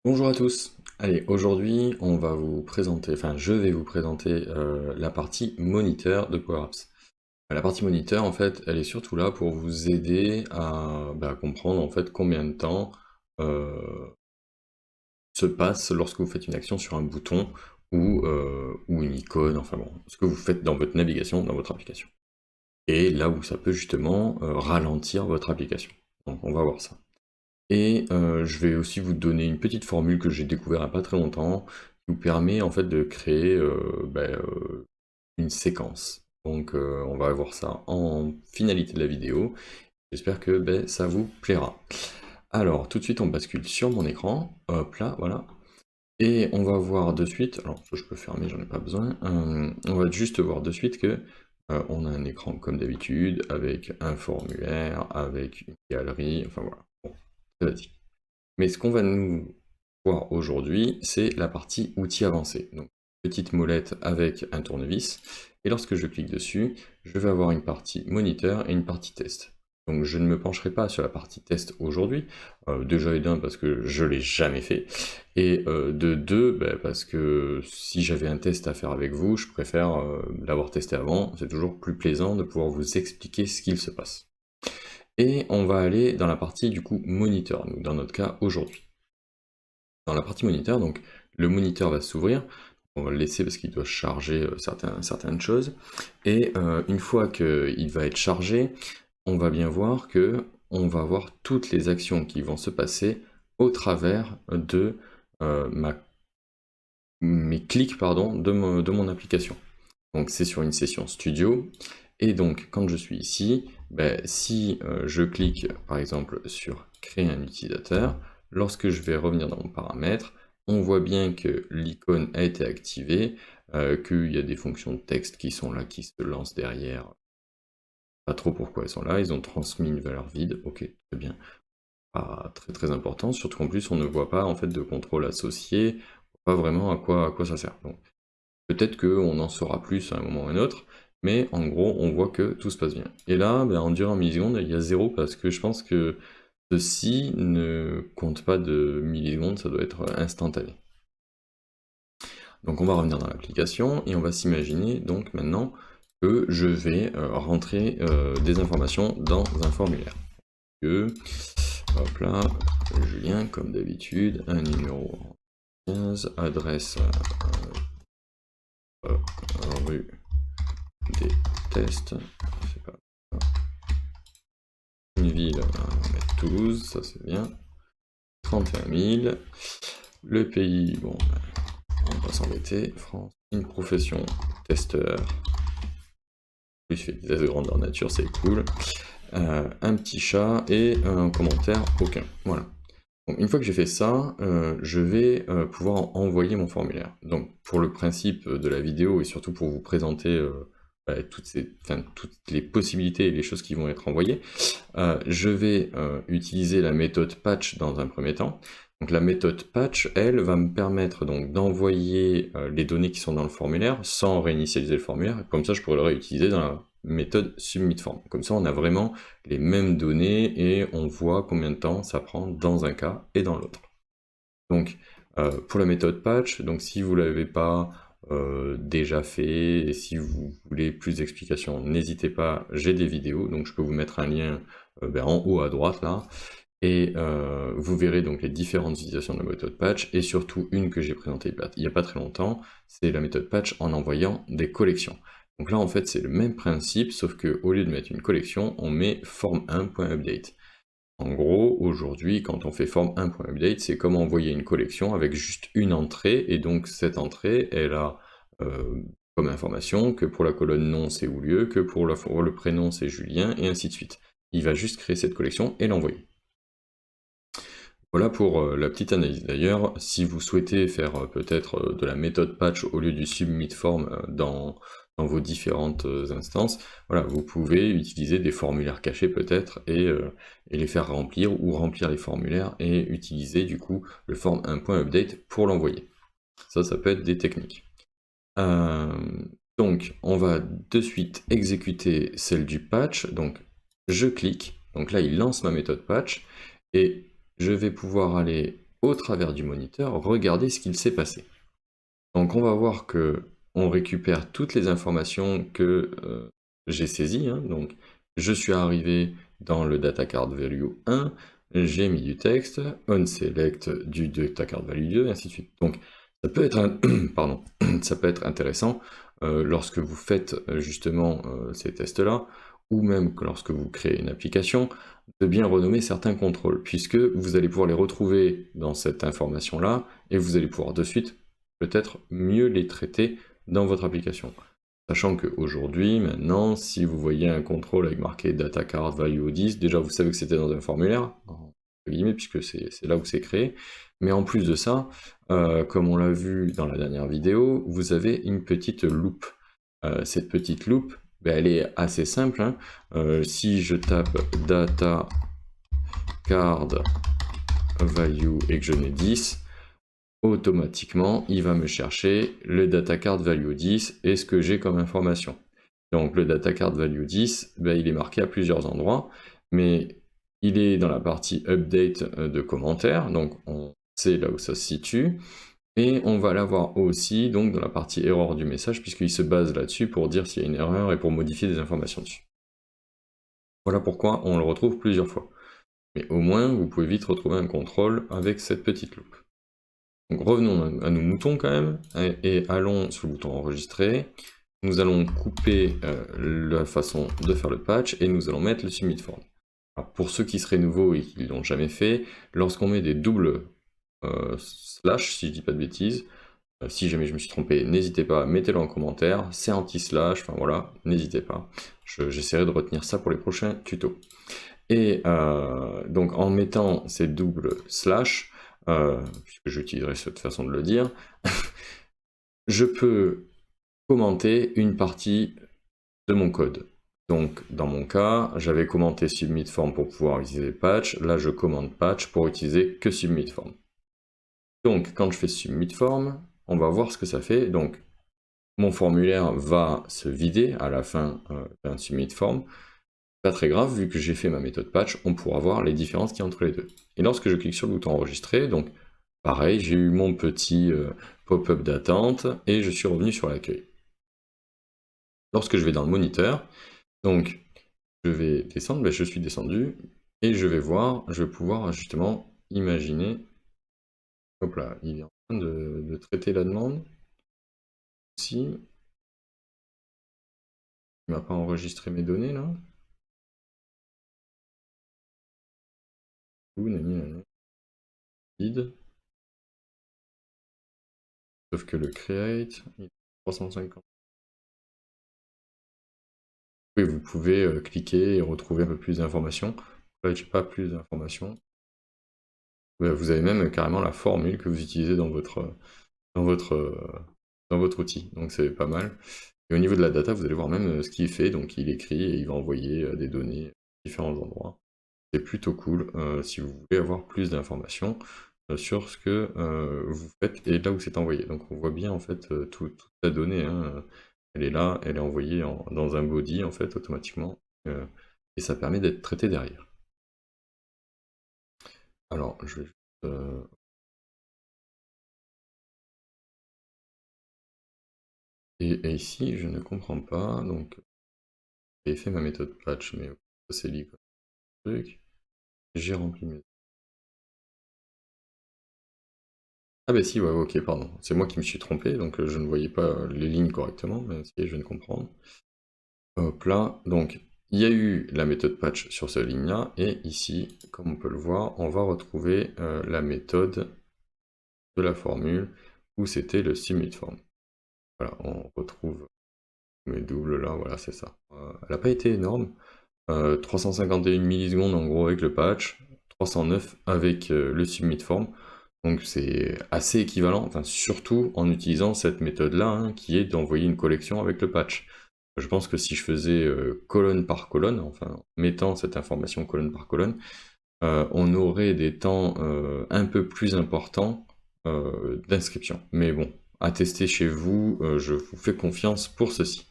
Bonjour à tous. Allez, aujourd'hui, on va vous présenter, enfin, je vais vous présenter la partie moniteur de Power Apps. La partie moniteur, en fait, elle est surtout là pour vous aider à comprendre en fait combien de temps euh, se passe lorsque vous faites une action sur un bouton ou une icône, enfin bon, ce que vous faites dans votre navigation, dans votre application. Et là où ça peut justement ralentir votre application. Donc, on va voir ça. Et je vais aussi vous donner une petite formule que j'ai découvert il n'y a pas très longtemps, qui vous permet en fait de créer une séquence. Donc on va voir ça en finalité de la vidéo. J'espère que ça vous plaira. Alors tout de suite on bascule sur mon écran, hop là, voilà. Et on va voir de suite, alors ça je peux fermer, j'en ai pas besoin, on va juste voir de suite que on a un écran comme d'habitude, avec un formulaire, avec une galerie, enfin voilà, bon, c'est basique. Mais ce qu'on va nous voir aujourd'hui, c'est la partie outils avancés. Donc, petite molette avec un tournevis. Et lorsque je clique dessus, je vais avoir une partie moniteur et une partie test. Donc je ne me pencherai pas sur la partie test aujourd'hui, déjà et d'un parce que je l'ai jamais fait, et de deux parce que si j'avais un test à faire avec vous, je préfère l'avoir testé avant, c'est toujours plus plaisant de pouvoir vous expliquer ce qu'il se passe. Et on va aller dans la partie du coup moniteur, donc dans notre cas aujourd'hui. Dans la partie moniteur, donc le moniteur va s'ouvrir, on va le laisser parce qu'il doit charger certaines choses, et une fois qu'il va être chargé, on va bien voir que on va voir toutes les actions qui vont se passer au travers de mes clics pardon, de mon application. Donc c'est sur une session studio, et donc quand je suis ici, si je clique par exemple sur créer un utilisateur, lorsque je vais revenir dans mon paramètre, on voit bien que l'icône a été activée, qu'il y a des fonctions de texte qui sont là, qui se lancent derrière. Pas trop pourquoi elles sont là, ils ont transmis une valeur vide, ok, très bien. Pas très très important, surtout qu'en plus on ne voit pas en fait de contrôle associé, pas vraiment à quoi ça sert. Donc, peut-être qu'on en saura plus à un moment ou à un autre, mais en gros, on voit que tout se passe bien. Et là, en durant millisecondes, il y a 0 parce que je pense que ceci ne compte pas de millisecondes, ça doit être instantané. Donc on va revenir dans l'application et on va s'imaginer donc maintenant que je vais rentrer des informations dans un formulaire. Que, hop là, Julien, comme d'habitude, un numéro 15, adresse rue des tests, je sais pas, une ville, on va mettre Toulouse, ça c'est bien, 31 000, le pays, bon, on va pas s'embêter, France, une profession, testeur, plus je fais des tests de grandeur nature, c'est cool, un petit chat et un commentaire aucun, voilà. Donc, une fois que j'ai fait ça, je vais pouvoir envoyer mon formulaire. Donc pour le principe de la vidéo et surtout pour vous présenter toutes les possibilités et les choses qui vont être envoyées, je vais utiliser la méthode patch dans un premier temps. Donc la méthode patch, elle, va me permettre donc d'envoyer les données qui sont dans le formulaire sans réinitialiser le formulaire. Comme ça, je pourrais le réutiliser dans la méthode submit form. Comme ça, on a vraiment les mêmes données et on voit combien de temps ça prend dans un cas et dans l'autre. Donc pour la méthode patch, donc si vous ne l'avez pas déjà fait et si vous voulez plus d'explications, n'hésitez pas, j'ai des vidéos, donc je peux vous mettre un lien en haut à droite là, et vous verrez donc les différentes utilisations de la méthode patch, et surtout une que j'ai présentée il n'y a pas très longtemps, c'est la méthode patch en envoyant des collections. Donc là en fait c'est le même principe, sauf qu'au lieu de mettre une collection, on met form1.update. En gros, aujourd'hui, quand on fait form1.update, c'est comme envoyer une collection avec juste une entrée, et donc cette entrée, elle a comme information que pour la colonne nom c'est Oulieu, que pour le prénom c'est Julien, et ainsi de suite. Il va juste créer cette collection et l'envoyer. Voilà pour la petite analyse. D'ailleurs, si vous souhaitez faire peut-être de la méthode patch au lieu du submit form dans vos différentes instances, voilà, vous pouvez utiliser des formulaires cachés peut-être et les faire remplir ou remplir les formulaires et utiliser du coup le form 1.update pour l'envoyer. Ça peut être des techniques. Euh, donc, on va de suite exécuter celle du patch. Donc, je clique. Donc là, il lance ma méthode patch et je vais pouvoir aller au travers du moniteur, regarder ce qu'il s'est passé. Donc on va voir que on récupère toutes les informations que j'ai saisies, hein. Donc je suis arrivé dans le data card value 1, j'ai mis du texte, onSelect du data card value 2, et ainsi de suite. Donc ça peut être pardon, ça peut être intéressant lorsque vous faites justement ces tests-là, ou même que lorsque vous créez une application, de bien renommer certains contrôles, puisque vous allez pouvoir les retrouver dans cette information-là, et vous allez pouvoir de suite peut-être mieux les traiter dans votre application. Sachant qu'aujourd'hui, maintenant, si vous voyez un contrôle avec marqué data card value 10, déjà vous savez que c'était dans un formulaire, entre guillemets, puisque c'est là où c'est créé. Mais en plus de ça, comme on l'a vu dans la dernière vidéo, vous avez une petite loupe. Cette petite loupe, ben, elle est assez simple, hein. Si je tape data card value et que je n'ai 10, automatiquement, il va me chercher le data card value 10 et ce que j'ai comme information. Donc le data card value 10, ben, il est marqué à plusieurs endroits, mais il est dans la partie update de commentaires, donc on sait là où ça se situe, et on va l'avoir aussi donc dans la partie erreur du message, puisqu'il se base là-dessus pour dire s'il y a une erreur et pour modifier des informations dessus. Voilà pourquoi on le retrouve plusieurs fois. Mais au moins, vous pouvez vite retrouver un contrôle avec cette petite loupe. Donc revenons à nos moutons quand même, et allons sur le bouton enregistrer. Nous allons couper la façon de faire le patch, et nous allons mettre le submit form. Alors, pour ceux qui seraient nouveaux et qui ne l'ont jamais fait, lorsqu'on met des doubles slash, si je dis pas de bêtises, si jamais je me suis trompé, n'hésitez pas, mettez-le en commentaire, c'est anti-slash, enfin voilà, n'hésitez pas. J'essaierai de retenir ça pour les prochains tutos. Et donc en mettant ces doubles slash, puisque j'utiliserai cette façon de le dire, je peux commenter une partie de mon code. Donc dans mon cas, j'avais commenté submit form pour pouvoir utiliser patch, là je commande patch pour utiliser que submit form. Donc quand je fais submit form, on va voir ce que ça fait. Donc mon formulaire va se vider à la fin d'un submit form. Pas très grave, vu que j'ai fait ma méthode patch, on pourra voir les différences qu'il y a entre les deux. Et lorsque je clique sur le bouton enregistrer, donc pareil, j'ai eu mon petit pop-up d'attente et je suis revenu sur l'accueil. Lorsque je vais dans le moniteur, donc je vais descendre, ben, je suis descendu et je vais voir, je vais pouvoir justement imaginer, hop là, il est en train de traiter la demande. Si il m'a pas enregistré mes données là. Vide. Sauf que le create, il est 350. Oui, vous pouvez cliquer et retrouver un peu plus d'informations. Là, j'ai pas plus d'informations. Vous avez même carrément la formule que vous utilisez dans votre outil, donc c'est pas mal. Et au niveau de la data, vous allez voir même ce qu'il fait, donc il écrit et il va envoyer des données à différents endroits. C'est plutôt cool si vous voulez avoir plus d'informations sur ce que vous faites et là où c'est envoyé. Donc on voit bien en fait toute la donnée, hein, elle est là, elle est envoyée dans un body en fait automatiquement et ça permet d'être traité derrière. Alors je vais et ici je ne comprends pas, donc j'ai fait ma méthode patch, mais c'est lié comme truc. J'ai rempli mes... Ah bah si, ouais, ok, pardon. C'est moi qui me suis trompé, donc je ne voyais pas les lignes correctement, mais si, je viens de comprendre. Hop là, donc il y a eu la méthode patch sur cette ligne-là, et ici, comme on peut le voir, on va retrouver la méthode de la formule où c'était le submit form. Voilà, on retrouve mes doubles là, voilà, c'est ça. Elle n'a pas été énorme, 351 millisecondes en gros avec le patch, 309 avec le submit form. Donc c'est assez équivalent, enfin, surtout en utilisant cette méthode-là, hein, qui est d'envoyer une collection avec le patch. Je pense que si je faisais colonne par colonne, enfin mettant cette information colonne par colonne, on aurait des temps un peu plus importants d'inscription. Mais bon, à tester chez vous, je vous fais confiance pour ceci.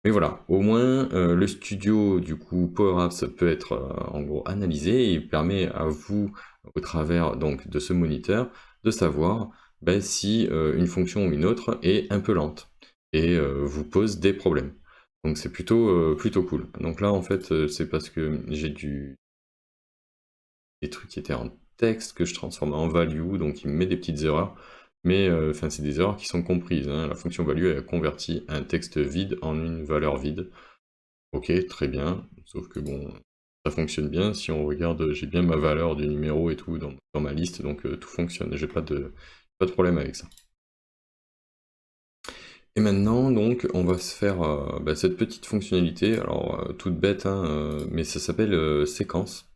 Mais voilà, au moins le studio du coup Power Apps peut être en gros analysé et il permet à vous, au travers donc de ce moniteur, de savoir si une fonction ou une autre est un peu lente et vous pose des problèmes. Donc c'est plutôt cool. Donc là en fait c'est parce que j'ai des trucs qui étaient en texte que je transforme en value, donc il me met des petites erreurs. Mais enfin c'est des erreurs qui sont comprises, hein. La fonction value elle a converti un texte vide en une valeur vide. Ok, très bien, sauf que bon, ça fonctionne bien. Si on regarde, j'ai bien ma valeur du numéro et tout dans ma liste, donc tout fonctionne, j'ai pas de problème avec ça. Et maintenant, donc, on va se faire cette petite fonctionnalité, alors toute bête, hein, mais ça s'appelle séquence.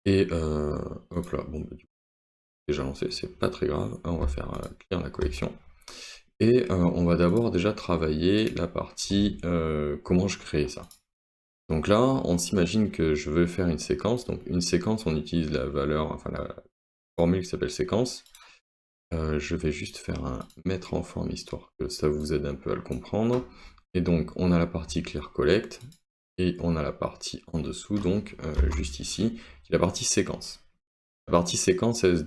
Et hop là, bon, bah, du coup, déjà lancé, c'est pas très grave. On va faire clear la collection. Et on va d'abord déjà travailler la partie comment je crée ça. Donc là, on s'imagine que je veux faire une séquence. Donc une séquence, on utilise la valeur, enfin la formule qui s'appelle séquence. Je vais juste faire un mettre en forme histoire que ça vous aide un peu à le comprendre. Et donc on a la partie clear collect et on a la partie en dessous, donc juste ici, qui est la partie séquence. La partie séquence, elle se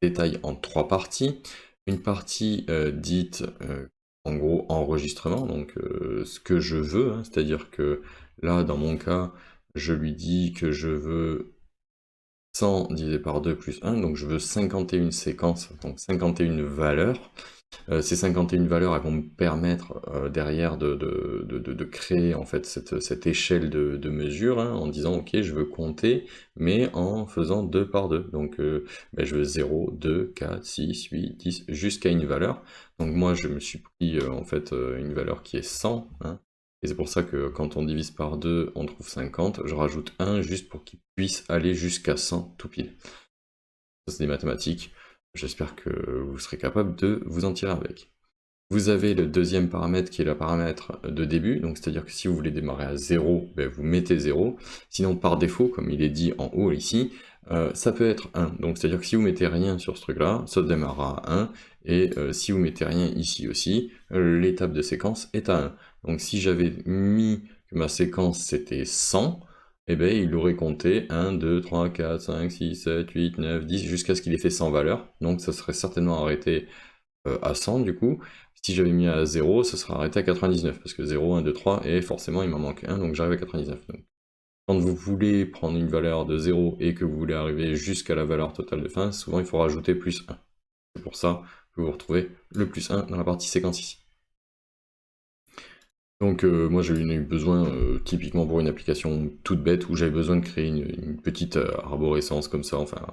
détaille en trois parties. Une partie dite en gros enregistrement, donc ce que je veux, hein, c'est-à-dire que là dans mon cas, je lui dis que je veux 100 divisé par 2 plus 1, donc je veux 51 séquences, donc 51 valeurs. Ces 51 valeurs elles vont me permettre derrière de créer en fait cette échelle de mesure, hein, en disant ok je veux compter mais en faisant 2 par 2. Donc je veux 0, 2, 4, 6, 8, 10 jusqu'à une valeur. Donc moi je me suis pris en fait une valeur qui est 100, hein, et c'est pour ça que quand on divise par 2 on trouve 50. Je rajoute 1 juste pour qu'il puisse aller jusqu'à 100 tout pile. Ça c'est des mathématiques. J'espère que vous serez capable de vous en tirer avec. Vous avez le deuxième paramètre qui est le paramètre de début, donc c'est-à-dire que si vous voulez démarrer à 0, vous mettez 0. Sinon par défaut, comme il est dit en haut ici, ça peut être 1. Donc c'est-à-dire que si vous mettez rien sur ce truc-là, ça démarrera à 1. Et si vous mettez rien ici aussi, l'étape de séquence est à 1. Donc si j'avais mis que ma séquence c'était 100, il aurait compté 1, 2, 3, 4, 5, 6, 7, 8, 9, 10, jusqu'à ce qu'il ait fait 100 valeurs. Donc ça serait certainement arrêté à 100 du coup. Si j'avais mis à 0, ça serait arrêté à 99, parce que 0, 1, 2, 3, et forcément il m'en manque 1, donc j'arrive à 99. Donc, quand vous voulez prendre une valeur de 0 et que vous voulez arriver jusqu'à la valeur totale de fin, souvent il faut rajouter plus 1. C'est pour ça que vous retrouvez le plus 1 dans la partie séquence ici. Donc moi j'ai eu besoin, typiquement pour une application toute bête, où j'avais besoin de créer une petite arborescence comme ça, enfin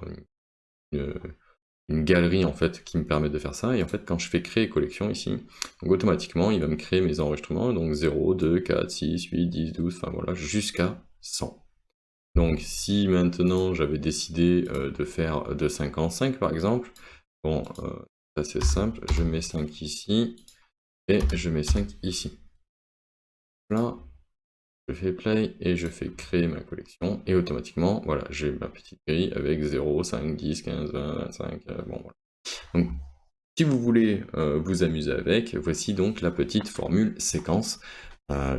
une galerie en fait qui me permet de faire ça, et en fait quand je fais créer collection ici, donc automatiquement il va me créer mes enregistrements, donc 0, 2, 4, 6, 8, 10, 12, enfin voilà, jusqu'à 100. Donc si maintenant j'avais décidé de faire de 5 en 5 par exemple, bon, ça c'est simple, je mets 5 ici, et je mets 5 ici. Là, je fais play et je fais créer ma collection, et automatiquement, voilà, j'ai ma petite grille avec 0, 5, 10, 15, 20, 25, bon voilà. Donc, si vous voulez vous amuser avec, voici donc la petite formule séquence.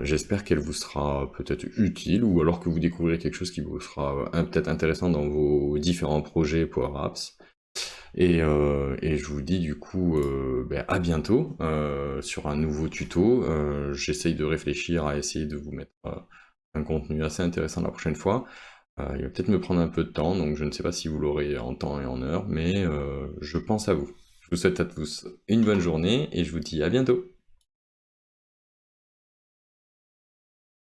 J'espère qu'elle vous sera peut-être utile, ou alors que vous découvrirez quelque chose qui vous sera peut-être intéressant dans vos différents projets Power Apps. Et je vous dis du coup à bientôt sur un nouveau tuto. J'essaye de réfléchir à essayer de vous mettre un contenu assez intéressant la prochaine fois. Il va peut-être me prendre un peu de temps, donc je ne sais pas si vous l'aurez en temps et en heure, mais je pense à vous. Je vous souhaite à tous une bonne journée et je vous dis à bientôt.